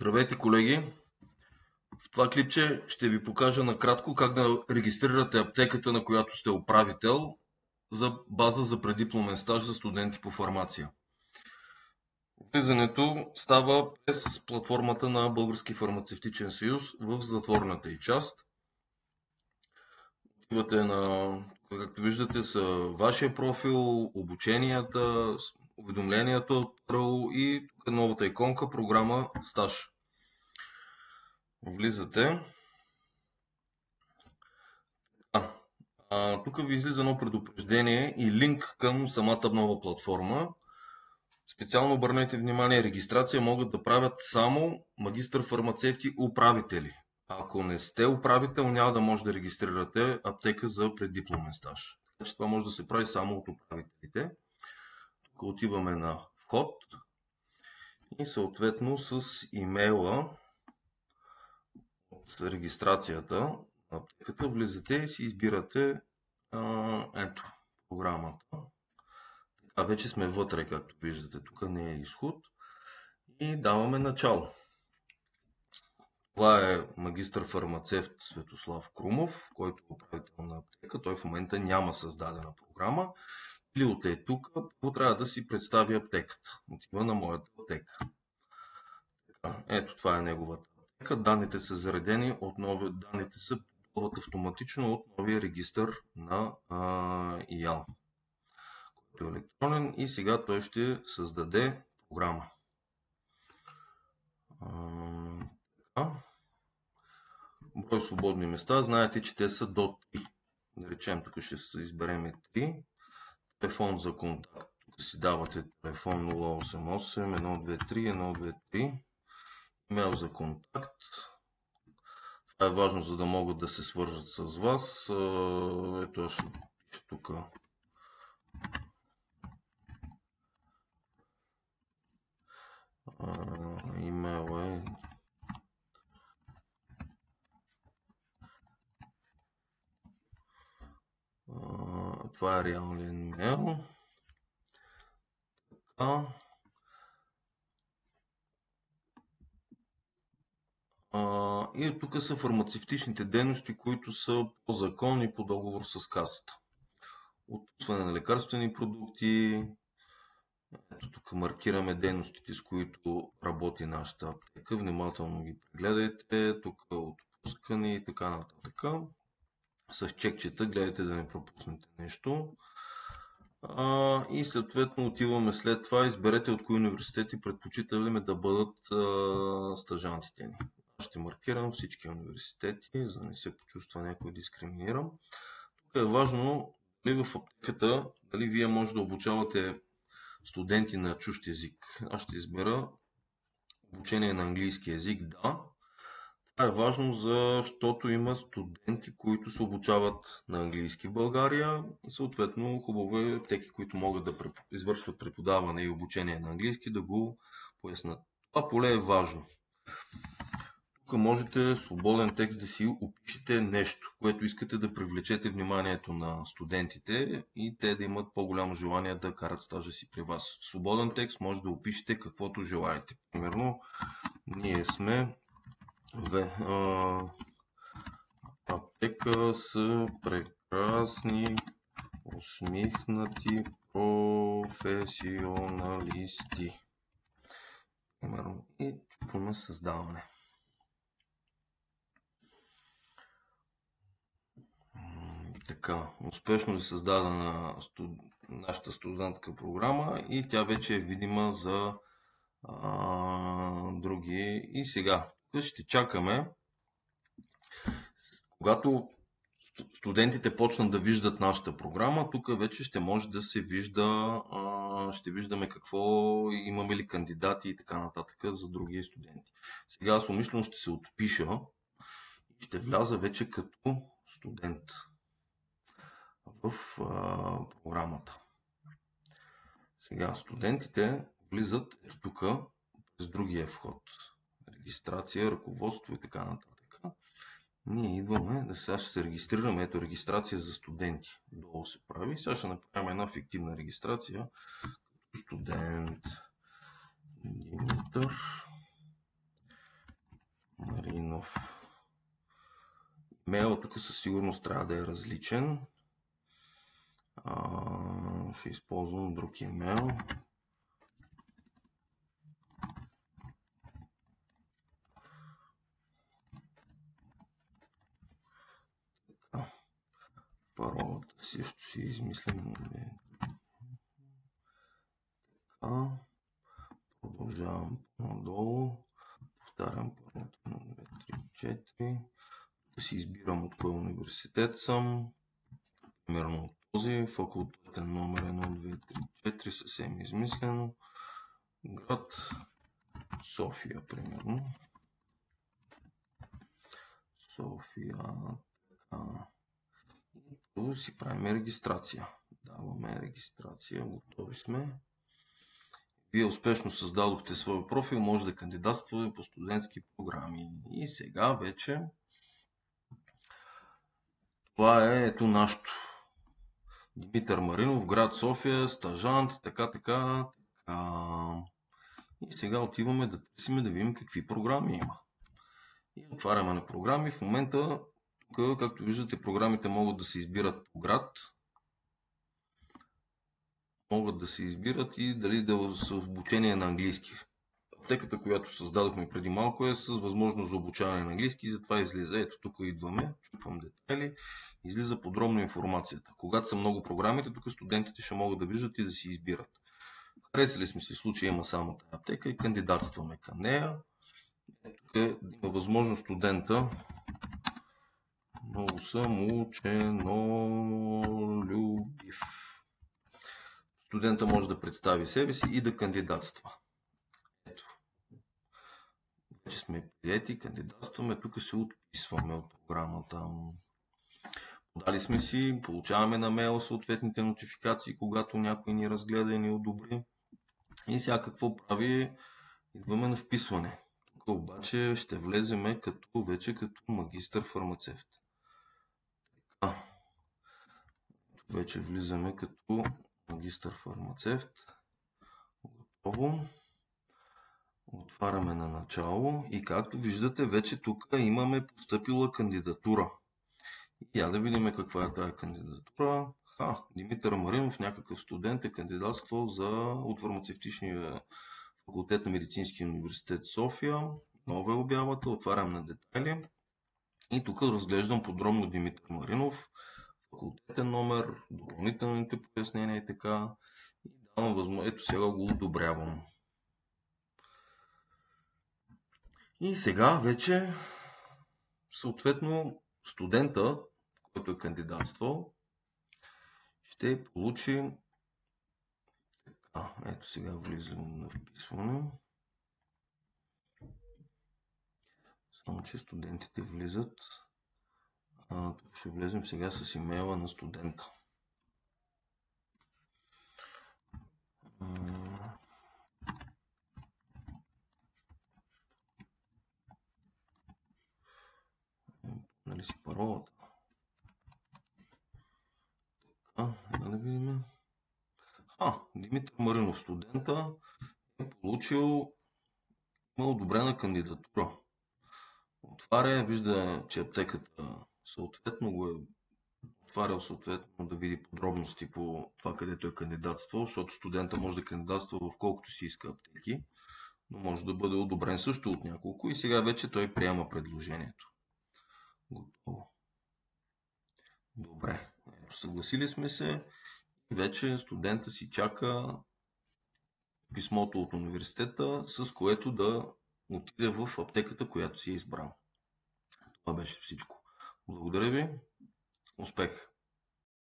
Здравейте, колеги! В това клипче ще ви покажа накратко как да регистрирате аптеката, на която сте управител, за база за преддипломен стаж за студенти по фармация. Влизането става през платформата на Български фармацевтичен съюз в затворната й част. Отивате както виждате, са вашия профил, обученията, уведомленията от РАУ и новата иконка програма стаж. Влизате. Тук ви излиза едно предупреждение и линк към самата нова платформа. Специално обърнете внимание, регистрация могат да правят само магистър-фармацевти управители. Ако не сте управител, няма да може да регистрирате аптека за преддипломен стаж. Значи това може да се прави само от управителите. Тук отиваме на вход и съответно с имейла от регистрацията на аптеката влизате и си избирате ето програмата. Вече сме вътре, както виждате. Тук не е изход. И даваме начало. Това е магистър-фармацевт Светослав Крумов, който е управител на аптека. Той в момента няма създадена програма. Или от тук, трябва да си представи аптеката. Отива на моята аптека. Ето това е неговата аптека. Данните са заредени данните са попълват автоматично от новия регистър на ИАЛ, който е електронен, и сега той ще създаде програма. Брой свободни места, знаете, че те са до 3. Да речем, тук ще изберем 3. Телефон за контакт. Тук си давате телефон 088 123 123. Имейл за контакт. Това е важно, за да могат да се свържат с вас. Ето аз ще пиша тук. Имейл е това е реален имейл. И тук са фармацевтичните дейности, които са по закон и по договор с касата. Отпускане на лекарствени продукти. Ето тук маркираме дейностите, с които работи нашата аптека. Внимателно ги прегледайте. Тук е отпускане и така нататък. С чекчета гледайте да не пропуснете нещо. И съответно отиваме след това. Изберете от кои университети предпочитаме да бъдат стажантите ни. Ще маркирам всички университети, за да не се почувства някой дискриминиран. Тук е важно дали в аптеката, дали вие може да обучавате студенти на чужд език. Аз ще избера обучение на английски език, да. Това е важно, защото има студенти, които се обучават на английски в България. Съответно, хубаво е аптеки, които могат да извършват преподаване и обучение на английски, да го пояснат. Това поле е важно. Тук можете свободен текст да си опишете нещо, което искате да привлечете вниманието на студентите и те да имат по-голямо желание да карат стажа си при вас. Свободен текст може да опишете каквото желаете. Примерно, ние сме аптека с прекрасни, усмихнати професионалисти. Примерно, и на създаване. Така, успешно е създадена нашата студентска програма и тя вече е видима за други. И сега, тук ще чакаме, когато студентите почнат да виждат нашата програма, тук вече ще може да се вижда, ще виждаме какво, имаме ли кандидати и така нататък за други студенти. Сега аз умишлено ще се отпиша и ще вляза вече като студент в програмата. Сега студентите влизат тук през другия вход. Регистрация, ръководство и така нататък. Ние идваме, сега ще се регистрираме. Ето регистрация за студенти. Долу се прави. Сега ще направим една фиктивна регистрация. Студент Димитър Маринов. Имейл тук със сигурност трябва да е различен. Ще използвам друг имейл. Паролата си ще си измислим. Продължавам надолу. Повтарям паролата на 234. Да си избирам от кой университет съм. Примерно от този. Факултетен номер 1234, съвсем измислено. Град София, примерно. София. И си правим регистрация. Даваме регистрация. Готови сме. Вие успешно създадохте своя профил, може да кандидатствате по студентски програми. И сега вече това е ето нашето. Димитър Маринов, град София, стажант, така. И сега отиваме да търсим да видим какви програми има. И отваряме на програми. В момента, тук, както виждате, програмите могат да се избират по град. Могат да се избират и дали да са обучение на английски. Аптеката, която създадохме преди малко, е с възможност за обучаване на английски и затова излиза. Ето тук идваме, чупвам детайли, излиза подробно информацията. Когато са много програмите, тук студентите ще могат да виждат и да си избират. Харесали сме си, в случая има само тази аптека и кандидатстваме към нея. Тук има възможност студента. Много съм ученолюбив. Студента може да представи себе си и да кандидатства. Ето. Вече сме приети, кандидатстваме. Тук се отписваме от програмата. Подали сме си, получаваме на мейл съответните нотификации, когато някой ни разгледа и ни одобри. И сега какво прави? Идваме на вписване. Тук обаче ще влеземе вече като магистър фармацевт. Вече влизаме като магистър фармацевт. Готово. Отваряме на начало и както виждате, вече тук имаме постъпила кандидатура. И да видим каква е тази кандидатура. Димитър Маринов, някакъв студент, е кандидатствал от фармацевтичния факултет на Медицинския университет София. Нова е обявата, отварям на детайли. И тук разглеждам подробно Димитър Маринов, факултетен номер, допълнителните пояснения и така. И давам възможност. Ето сега го одобрявам. И сега вече съответно студента, който е кандидатствал, ще получи. Ето сега влизам на вписване. Само че студентите влизат. Тук ще влезем сега с имейла на студента. Нали си паролата? Да видим. Димитър Маринов, студента, е получил, има одобрена кандидатура. Отваря, вижда, че аптеката съответно го е отварял съответно да види подробности по това, където е кандидатствал, защото студента може да кандидатства в колкото си иска аптеки, но може да бъде одобрен също от няколко и сега вече той приема предложението. Готово. Добре. Съгласили сме се и вече студента си чака писмото от университета, с което да отиде в аптеката, която си е избрал. Това беше всичко. Благодаря ви. Успех!